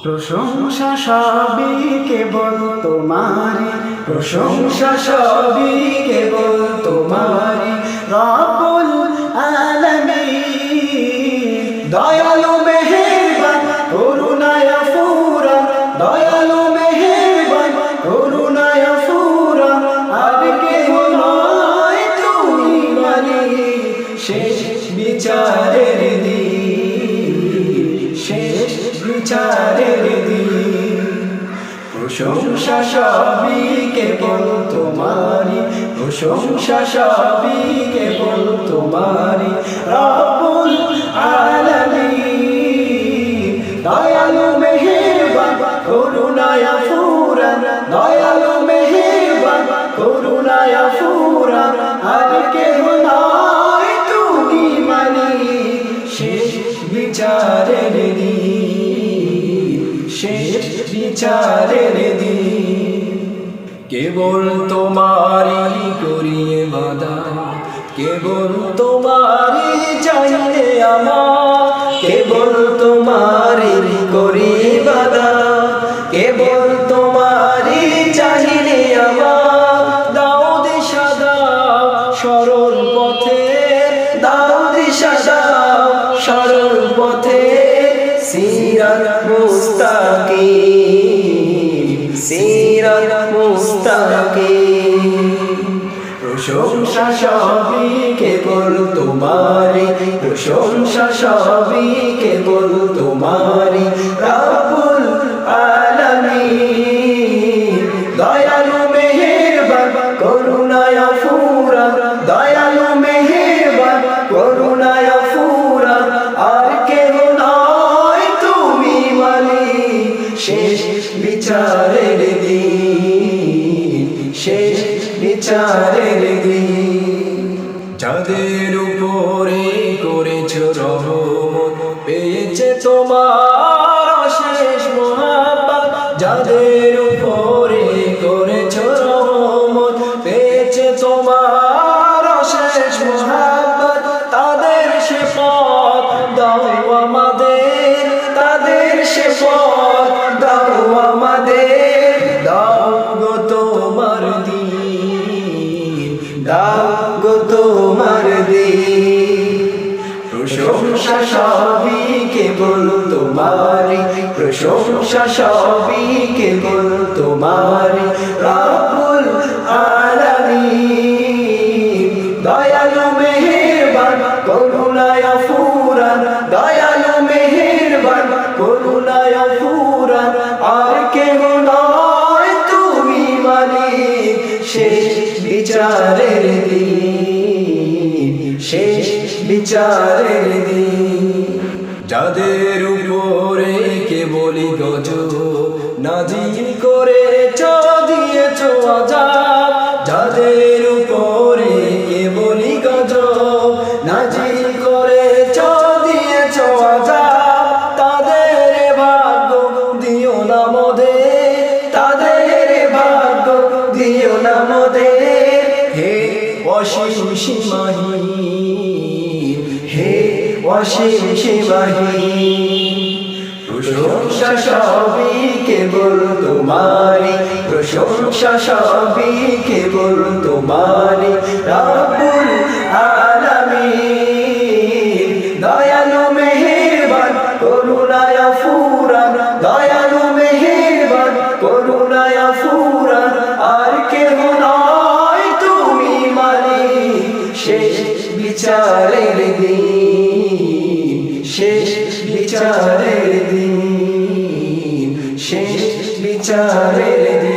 প্রশংসা সবই কেবল তোমারি, প্রশংসা সবই কেবল তোমারি রব্বুল আলামিন। দয়ালু মেহেরবান করুণায় ফুরান, দয়ালু মেহেরবান করুণায় ফুরান, আর কেহ নয় তুমি মালিক শেষ বিচারের দিন, শেষ বিচারের দিন। প্রশংসা সবই কেবল তোমারি, প্রশংসা সবই কেবল তোমারি রব্বুল আলামিন। দয়ালু মেহেরবান করুণায় ফুরান, দয়ালু মেহেরবান করুণায় ফুরান, আর কেহ নয় তুমি মালিক শেষ বিচারের দিন, শেষ বিচারের দিন। কেবল তোমারি করিয়ে বাদা, কেবল তোমারি চাইলে আমার, কেবল তোমারি করিয়ে বাদা, কেবল তোমারি চাইলে আমার। দাও দিশা দাও সরল পথে, দাও দিশা দাও সরল পথে, সিরাত মুস্তাকিম, সিরাত মুস্তাকিম। প্রশংসা সবই কেবল তোমারি, প্রশংসা সবই কেবল তোমারি রব্বুল আলামিন। দয়ালু মেহেরবান করুণায় ফুরান, দয়ালু মেহেরবান করুণায় ফুরান, আর কেহ নয় তুমি মালিক শেষ বিচারের দিন, শেষ বিচারের দিন। যাদের উপরে করেছ রহমত, পেয়েছে তোমার অশেষ মহাব্বত, যাদের উপরে করেছ রহমত, পেয়েছে তোমার অশেষ মহাব্বত, তাদের সে পথ দাও আমাদের, তাদের সে পথ দাও আমাদের। দাও গো তোমার দিন, দাও গো তোমার দিন। প্রশংসা সবই কেবল তোমারি, প্রশংসা সবই কেবল তোমারি রব্বুল আলামিন। দয়ালু মেহেরবান করুণায় ফুরান, দয়ালু মেহেরবান করুণায় ফুরান, আর কেহ নয় তুমি মালিক শেষ বিচারের দিন, শেষ বিচারের দিন। যাদের উপরে কেবলই গজব নাজিল করেছ, দিয়েছ আযাব, যাদের উপরে কেবলই গজব নাজিল করেছ, দিয়েছ আযাব, তাদের ভাগ্য দিও না মোদের, তাদের ভাগ্য দিও না মোদের। হে অসীম সীমাহীন, হে অসীম সীমাহীন। প্রশংসা সবই কেবল তোমারি, প্রশংসা সবই কেবল তোমারি রব্বুল আলামিন। দয়ালু মেহেরবান করুণায় ফুরান, দয়ালু মেহেরবান করুণায় ফুরান, আর কেহ নয় তুমি মালিক শেষ বিচারের দিন, শেষ বিচারের দিন, শেষ বিচারের দিন।